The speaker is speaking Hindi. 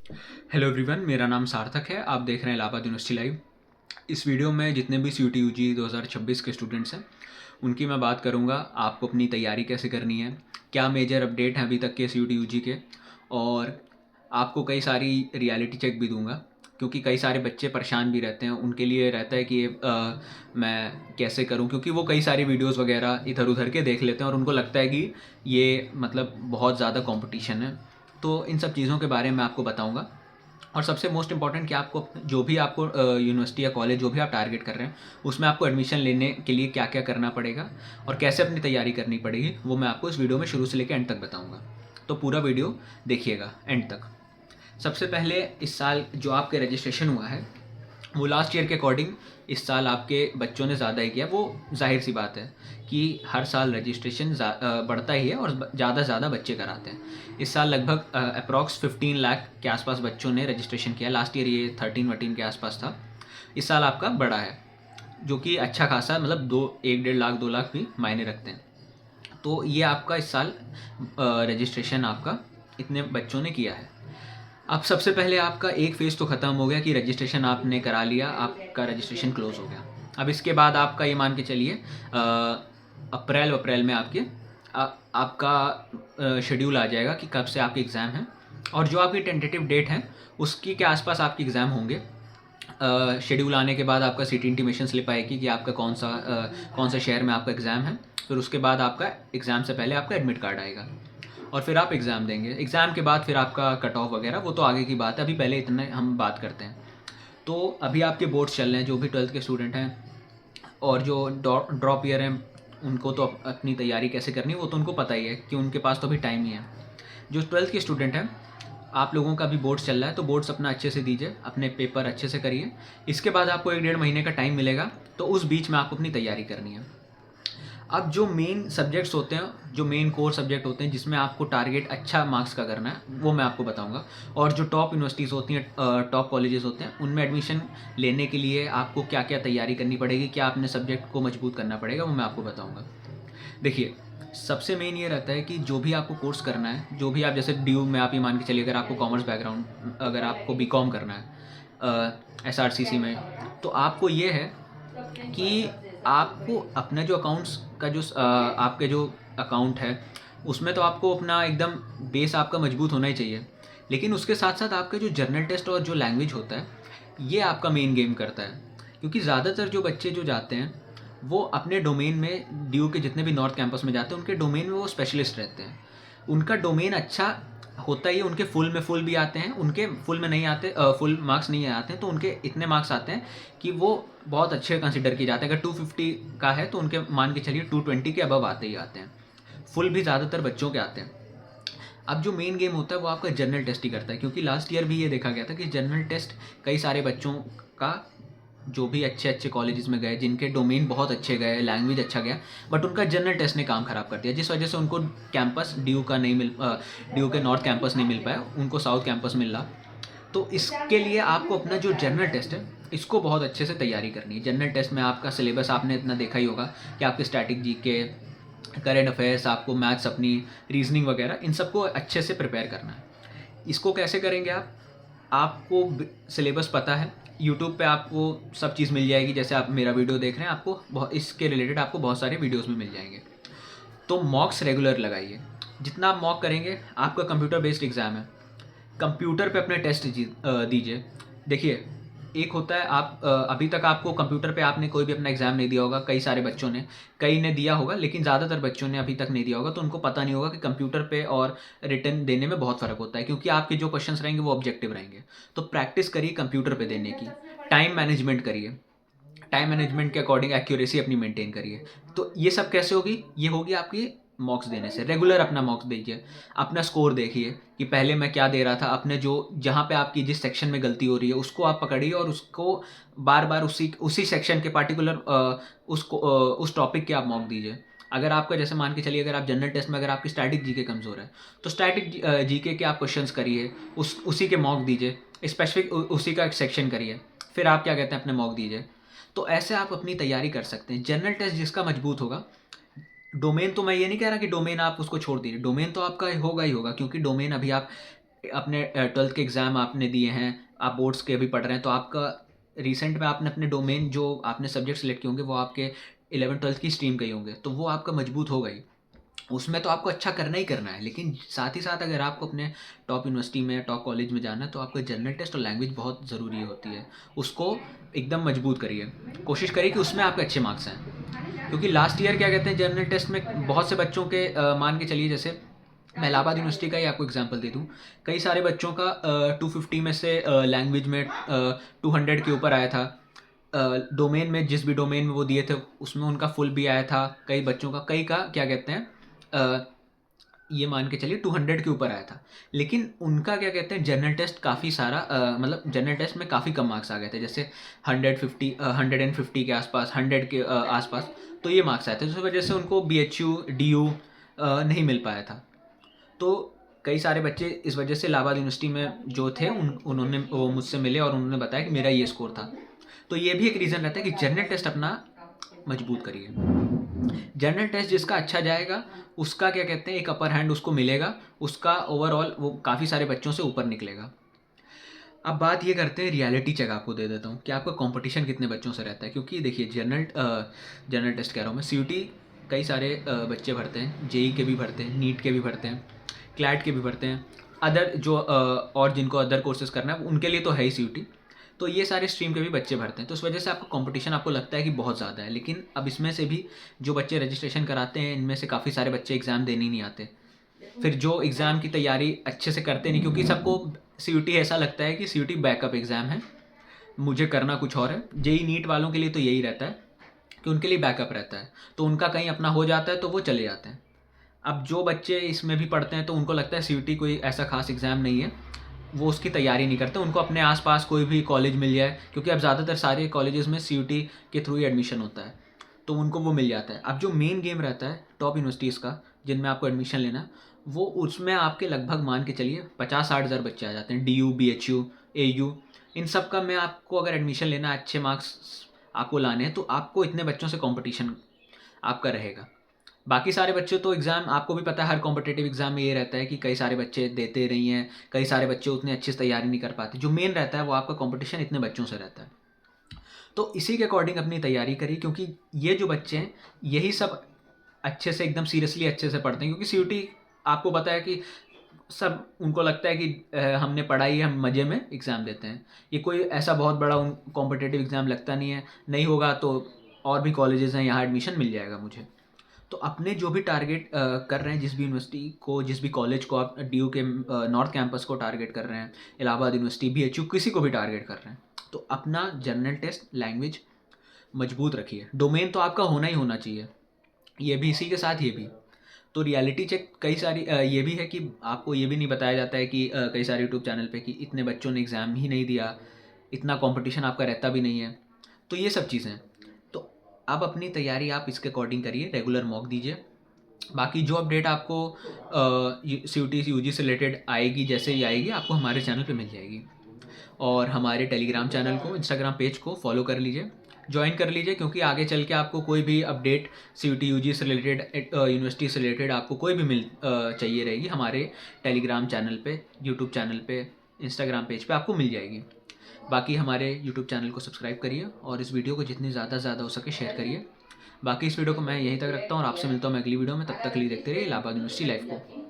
हेलो एवरीवन, मेरा नाम सार्थक है। आप देख रहे हैं इलाहाबाद यूनिवर्सिटी लाइव। इस वीडियो में जितने भी सी यू टी यू जी 2026 के स्टूडेंट्स हैं उनकी मैं बात करूंगा। आपको अपनी तैयारी कैसे करनी है, क्या मेजर अपडेट हैं अभी तक के सी यू टी यू जी के, और आपको कई सारी रियलिटी चेक भी दूंगा क्योंकि कई सारे बच्चे परेशान भी रहते हैं। उनके लिए रहता है कि मैं कैसे करूं, क्योंकि वो कई सारी वीडियोस वगैरह इधर उधर के देख लेते हैं और उनको लगता है कि ये मतलब बहुत ज़्यादा कंपटीशन है। तो इन सब चीज़ों के बारे में आपको बताऊंगा। और सबसे मोस्ट इम्पॉर्टेंट कि आपको जो भी आपको यूनिवर्सिटी या कॉलेज जो भी आप टारगेट कर रहे हैं उसमें आपको एडमिशन लेने के लिए क्या क्या करना पड़ेगा और कैसे अपनी तैयारी करनी पड़ेगी, वो मैं आपको इस वीडियो में शुरू से लेकर एंड तक बताऊंगा। तो पूरा वीडियो देखिएगा एंड तक। सबसे पहले, इस साल जो आपके रजिस्ट्रेशन हुआ है वो लास्ट ईयर के अकॉर्डिंग इस साल आपके बच्चों ने ज़्यादा ही किया। वो जाहिर सी बात है कि हर साल रजिस्ट्रेशन बढ़ता ही है और ज़्यादा से ज़्यादा बच्चे कराते हैं। इस साल लगभग अप्रॉक्स 15 लाख के आसपास बच्चों ने रजिस्ट्रेशन किया। लास्ट ईयर ये 13-14 के आसपास था। इस साल आपका बड़ा है, जो कि अच्छा खासा, मतलब 1-1.5 लाख 2 लाख भी मायने रखते हैं। तो ये आपका इस साल रजिस्ट्रेशन आपका इतने बच्चों ने किया है। अब सबसे पहले आपका एक फ़ेज़ तो ख़त्म हो गया कि रजिस्ट्रेशन आपने करा लिया, आपका रजिस्ट्रेशन क्लोज़ हो गया। अब इसके बाद आपका ये मान के चलिए अप्रैल में आपका शेड्यूल आ जाएगा कि कब से आपके एग्ज़ाम हैं, और जो आपकी टेंटेटिव डेट है उसकी के आसपास आपके एग्ज़ाम होंगे। शेड्यूल आने के बाद आपका सिटी इंटीमेशन स्लिप आएगी कि आपका कौन सा शहर में आपका एग्ज़ाम है। फिर उसके बाद आपका एग्ज़ाम से पहले आपका एडमिट कार्ड आएगा और फिर आप एग्ज़ाम देंगे। एग्ज़ाम के बाद फिर आपका कट ऑफ वगैरह वो तो आगे की बात है, अभी पहले इतने हम बात करते हैं। तो अभी आपके बोर्ड्स चल रहे हैं, जो भी 12th के स्टूडेंट हैं और जो ड्रॉप ईयर हैं उनको तो अपनी तैयारी कैसे करनी है वो तो उनको पता ही है कि उनके पास तो अभी टाइम ही है। जो 12th के स्टूडेंट हैं, आप लोगों का भी बोर्ड्स चल रहा है तो बोर्ड्स अपना अच्छे से दीजिए, अपने पेपर अच्छे से करिए। इसके बाद आपको 1-1.5 महीने का टाइम मिलेगा, तो उस बीच में आपको अपनी तैयारी करनी है। अब जो मेन सब्जेक्ट्स होते हैं, जो मेन कोर सब्जेक्ट होते हैं जिसमें आपको टारगेट अच्छा मार्क्स का करना है, वो मैं आपको बताऊंगा। और जो टॉप यूनिवर्सिटीज़ होती हैं, टॉप कॉलेजेस होते हैं, उनमें एडमिशन लेने के लिए आपको क्या क्या तैयारी करनी पड़ेगी, क्या अपने सब्जेक्ट को मजबूत करना पड़ेगा, वो मैं आपको बताऊँगा। देखिए, सबसे मेन ये रहता है कि जो भी आपको कोर्स करना है, जो भी आप जैसे ड्यू में आप ये मान के चलिए, अगर आपको कॉमर्स बैकग्राउंड, अगर आपको बी कॉम करना है एस आर सी सी में, तो आपको ये है कि आपको अपना जो अकाउंट्स का जो आपके जो अकाउंट है उसमें तो आपको अपना एकदम बेस आपका मजबूत होना ही चाहिए। लेकिन उसके साथ साथ आपका जो जर्नल टेस्ट और जो लैंग्वेज होता है, ये आपका मेन गेम करता है। क्योंकि ज़्यादातर जो बच्चे जो जाते हैं वो अपने डोमेन में, ड्यू के जितने भी नॉर्थ कैंपस में जाते हैं उनके डोमेन में वो स्पेशलिस्ट रहते हैं। उनका डोमेन अच्छा होता ही है, उनके फुल में फुल भी आते हैं, उनके फुल में नहीं आते, फुल मार्क्स नहीं आते हैं तो उनके इतने मार्क्स आते हैं कि वो बहुत अच्छे कंसिडर किए जाते हैं। अगर 250 का है तो उनके मान के चलिए 220 के अबव आते ही आते हैं। फुल भी ज़्यादातर बच्चों के आते हैं। अब जो मेन गेम होता है वो आपका जनरल टेस्ट ही करता है, क्योंकि लास्ट ईयर भी ये देखा गया था कि जनरल टेस्ट कई सारे बच्चों का, जो भी अच्छे अच्छे कॉलेजेस में गए, जिनके डोमेन बहुत अच्छे गए, लैंग्वेज अच्छा गया, बट उनका जनरल टेस्ट ने काम ख़राब कर दिया, जिस वजह से उनको कैंपस ड्यू के नॉर्थ कैंपस नहीं मिल पाया, उनको साउथ कैंपस मिल रहा। तो इसके लिए आपको अपना जो जनरल टेस्ट है इसको बहुत अच्छे से तैयारी करनी है। जनरल टेस्ट में आपका सिलेबस आपने इतना देखा ही होगा कि आपके स्टैटिक जी के, करेंट अफेयर्स, आपको मैथ्स, अपनी रीजनिंग वगैरह, इन सबको अच्छे से प्रिपेयर करना है। इसको कैसे करेंगे आप? आपको सिलेबस पता है, यूट्यूब पे आपको सब चीज़ मिल जाएगी। जैसे आप मेरा वीडियो देख रहे हैं, आपको बहुत इसके रिलेटेड आपको बहुत सारे वीडियोस भी मिल जाएंगे। तो मॉक्स रेगुलर लगाइए। जितना आप मॉक करेंगे, आपका कंप्यूटर बेस्ड एग्ज़ाम है, कंप्यूटर पे अपने टेस्ट दीजिए। देखिए, एक होता है आप अभी तक आपको कंप्यूटर पे आपने कोई भी अपना एग्ज़ाम नहीं दिया होगा, कई सारे बच्चों ने, कई ने दिया होगा लेकिन ज़्यादातर बच्चों ने अभी तक नहीं दिया होगा, तो उनको पता नहीं होगा कि कंप्यूटर पे और रिटन देने में बहुत फ़र्क होता है, क्योंकि आपके जो क्वेश्चंस रहेंगे वो ऑब्जेक्टिव रहेंगे। तो प्रैक्टिस करिए कंप्यूटर पे देने की, टाइम मैनेजमेंट करिए, टाइम मैनेजमेंट के अकॉर्डिंग एक्यूरेसी अपनी मेंटेन करिए। तो ये सब कैसे होगी? ये होगी आपकी मॉक्स देने से। रेगुलर अपना मॉक्स दीजिए, अपना स्कोर देखिए कि पहले मैं क्या दे रहा था, अपने जो जहाँ पे आपकी जिस सेक्शन में गलती हो रही है उसको आप पकड़िए और उसको बार बार उसी सेक्शन के पार्टिकुलर उस टॉपिक के आप मॉक दीजिए। अगर आपका, जैसे मान के चलिए, अगर आप जनरल टेस्ट में अगर आपकी स्टैटिक जीके कमज़ोर है तो स्टैटिक जीके के आप क्वेश्चंस करिए, उसी के मॉक दीजिए, स्पेसिफिक उसी का एक सेक्शन करिए, फिर आप क्या कहते हैं अपने मॉक दीजिए। तो ऐसे आप अपनी तैयारी कर सकते हैं। जनरल टेस्ट जिसका मजबूत होगा, डोमेन तो मैं ये नहीं कह रहा कि डोमेन आप उसको छोड़ दीजिए, डोमेन तो आपका होगा ही होगा, क्योंकि डोमेन अभी आप अपने 12th के एग्ज़ाम आपने दिए हैं, आप बोर्ड्स के अभी पढ़ रहे हैं, तो आपका रिसेंट में आपने अपने डोमेन जो आपने सब्जेक्ट सेलेक्ट किए होंगे वो आपके 11th-12th की स्ट्रीम के ही होंगे, तो वो आपका मजबूत होगा ही। उसमें तो आपको अच्छा करना ही करना है, लेकिन साथ ही साथ अगर आपको अपने टॉप यूनिवर्सिटी में, टॉप कॉलेज में जाना है, तो आपका जनरल टेस्ट और लैंग्वेज बहुत ज़रूरी होती है। उसको एकदम मजबूत करिए, कोशिश करिए कि उसमें आपके अच्छे मार्क्स आएँ। क्योंकि लास्ट ईयर क्या कहते हैं, जनरल टेस्ट में बहुत से बच्चों के मान के चलिए, जैसे मैं इलाहाबाद यूनिवर्सिटी का ही आपको एग्जांपल दे दूँ, कई सारे बच्चों का 250 में से लैंग्वेज में 200 के ऊपर आया था। डोमेन में, जिस भी डोमेन में वो दिए थे उसमें उनका फुल भी आया था। कई बच्चों का, कई का क्या कहते हैं, ये मान के चलिए 200 के ऊपर आया था, लेकिन उनका क्या कहते हैं जनरल टेस्ट काफ़ी सारा मतलब जनरल टेस्ट में काफ़ी कम मार्क्स आ गए थे, जैसे 150 के आसपास, 100 के आसपास, तो ये मार्क्स आए थे, जिस वजह से उनको BHU DU नहीं मिल पाया था। तो कई सारे बच्चे इस वजह से इलाहाबाद यूनिवर्सिटी में जो थे उन्होंने वो मुझसे मिले और उन्होंने बताया कि मेरा ये स्कोर था। तो ये भी एक रीज़न रहता है कि जनरल टेस्ट अपना मजबूत करिए। जनरल टेस्ट जिसका अच्छा जाएगा उसका क्या कहते हैं एक अपर हैंड उसको मिलेगा, उसका ओवरऑल वो काफ़ी सारे बच्चों से ऊपर निकलेगा। अब बात ये करते हैं, रियलिटी चेक आपको दे देता हूँ कि आपका कंपटीशन कितने बच्चों से रहता है। क्योंकि देखिए जनरल टेस्ट कह रहा हूँ मैं, CUT कई सारे बच्चे भरते हैं, JEE के भी भरते हैं, नीट के भी भरते हैं, क्लैट के भी भरते हैं, अदर जो और जिनको अदर कोर्सेज करना है उनके लिए तो है ही CUT। तो ये सारे स्ट्रीम के भी बच्चे भरते हैं, तो उस वजह से आपका कंपटीशन आपको लगता है कि बहुत ज़्यादा है। लेकिन अब इसमें से भी जो बच्चे रजिस्ट्रेशन कराते हैं, इनमें से काफ़ी सारे बच्चे एग्ज़ाम देने ही नहीं आते। फिर जो एग्ज़ाम की तैयारी अच्छे से करते नहीं, क्योंकि सबको CUT ऐसा लगता है कि CUT बैकअप एग्ज़ाम है, मुझे करना कुछ और है। JEE नीट वालों के लिए तो यही रहता है कि उनके लिए बैकअप रहता है, तो उनका कहीं अपना हो जाता है तो वो चले जाते हैं। अब जो बच्चे इसमें भी पढ़ते हैं तो उनको लगता है CUT कोई ऐसा खास एग्ज़ाम नहीं है, वो उसकी तैयारी नहीं करते, उनको अपने आसपास कोई भी कॉलेज मिल जाए, क्योंकि अब ज़्यादातर सारे कॉलेजेस में CUT के थ्रू ही एडमिशन होता है, तो उनको वो मिल जाता है। अब जो मेन गेम रहता है टॉप यूनिवर्सिटीज़ का, जिनमें आपको एडमिशन लेना है, वो उसमें आपके लगभग मान के चलिए 50-60 हज़ार बच्चे आ जाते हैं। DU BHU AU इन सब का, मैं आपको अगर एडमिशन लेना है, अच्छे मार्क्स आपको लाने हैं, तो आपको इतने बच्चों से कॉम्पिटिशन आपका रहेगा। बाकी सारे बच्चे तो एग्ज़ाम, आपको भी पता है हर कॉम्पिटिटिव एग्ज़ाम में ये रहता है कि कई सारे बच्चे देते नहीं हैं, कई सारे बच्चे उतने अच्छे से तैयारी नहीं कर पाते। जो मेन रहता है वो आपका कॉम्पिटिशन इतने बच्चों से रहता है। तो इसी के अकॉर्डिंग अपनी तैयारी करिए, क्योंकि ये जो बच्चे हैं यही सब अच्छे से, एकदम सीरियसली अच्छे से पढ़ते हैं। क्योंकि CUT आपको पता है कि सब उनको लगता है कि हमने पढ़ाई है, हम मज़े में एग्ज़ाम देते हैं। ये कोई ऐसा बहुत बड़ा कॉम्पिटिटिव एग्ज़ाम लगता नहीं है। नहीं होगा तो और भी कॉलेजेस हैं, यहाँ एडमिशन मिल जाएगा मुझे। तो अपने जो भी टारगेट कर रहे हैं, जिस भी यूनिवर्सिटी को, जिस भी कॉलेज को आप DU के नॉर्थ कैंपस को टारगेट कर रहे हैं, इलाहाबाद यूनिवर्सिटी BHU किसी को भी टारगेट कर रहे हैं, तो अपना जनरल टेस्ट लैंग्वेज मजबूत रखिए। डोमेन तो आपका होना ही होना चाहिए, ये भी, इसी के साथ ये भी। तो रियलिटी चेक कई सारी ये भी है कि आपको ये भी नहीं बताया जाता है कि कई सारे यूट्यूब चैनल पे कि इतने बच्चों ने एग्ज़ाम ही नहीं दिया, इतना कंपटीशन आपका रहता भी नहीं है। तो ये सब चीज़ें, तो आप अपनी तैयारी आप इसके अकॉर्डिंग करिए, रेगुलर मॉक दीजिए। बाकी जो अपडेट आपको CUT UG से रिलेटेड आएगी, जैसे ही आएगी आपको हमारे चैनल पे मिल जाएगी। और हमारे टेलीग्राम चैनल को, इंस्टाग्राम पेज को फॉलो कर लीजिए, ज्वाइन कर लीजिए, क्योंकि आगे चल के आपको कोई भी अपडेट CUT UG से रिलेटेड, यूनिवर्सिटी से रिलेटेड आपको कोई भी चाहिए रहेगी, हमारे टेलीग्राम चैनल पे, यूट्यूब चैनल पे, इंस्टाग्राम पेज पे आपको मिल जाएगी। बाकी हमारे यूट्यूब चैनल को सब्सक्राइब करिए और इस वीडियो को जितनी ज़्यादा से ज़्यादा हो सके शेयर करिए। बाकी इस वीडियो को मैं यहीं तक रखता हूँ और आपसे मिलता हूँ मैं अगली वीडियो में। तब तक के लिए देखते रहिए इलाहाबाद यूनिवर्सिटी लाइफ को।